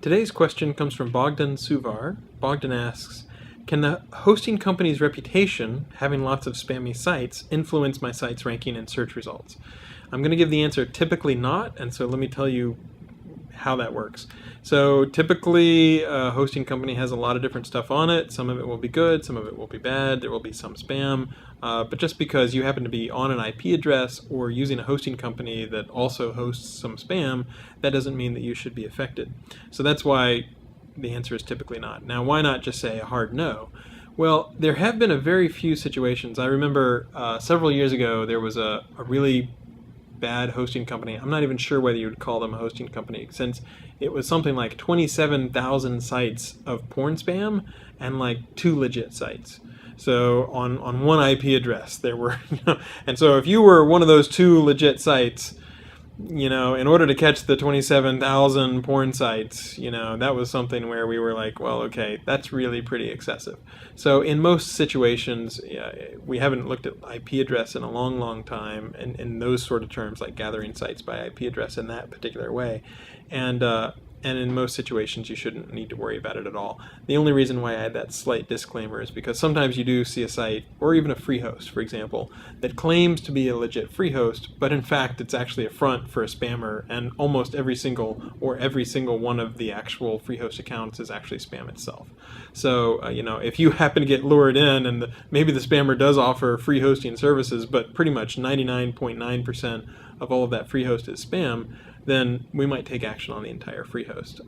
Today's question comes from Bogdan Suvar. Bogdan asks, can the hosting company's reputation, having lots of spammy sites, influence my site's ranking and search results? I'm going to give the answer typically not, and so let me tell you how that works. So typically a hosting company has a lot of different stuff on it. Some of it will be good, some of it will be bad, there will be some spam, but just because you happen to be on an IP address or using a hosting company that also hosts some spam, that doesn't mean that you should be affected. So that's why the answer is typically not. Now, why not just say a hard no? Well, there have been a very few situations. I remember several years ago there was a really bad hosting company. I'm not even sure whether you would call them a hosting company, since it was something like 27,000 sites of porn spam and like 2 legit sites. So on one IP address there were, and so if you were one of those 2 legit sites, in order to catch the 27,000 porn sites, that was something where we were like, well, okay, that's really pretty excessive. So in most situations, we haven't looked at IP address in a long, long time, and in those sort of terms, like gathering sites by IP address in that particular way. And in most situations, you shouldn't need to worry about it at all. The only reason why I had that slight disclaimer is because sometimes you do see a site, or even a free host, for example, that claims to be a legit free host, but in fact it's actually a front for a spammer, and almost every single one of the actual free host accounts is actually spam itself. So, if you happen to get lured in, and maybe the spammer does offer free hosting services, but pretty much 99.9% of all of that free host is spam, then we might take action on the entire free host,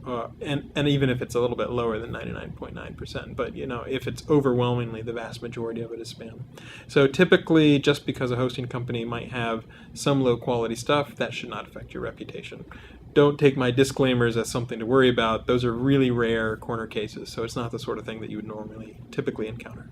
and even if it's a little bit lower than 99.9%, but if it's overwhelmingly the vast majority of it is spam. So typically, just because a hosting company might have some low quality stuff, that should not affect your reputation. Don't take my disclaimers as something to worry about. Those are really rare corner cases, so it's not the sort of thing that you would typically encounter.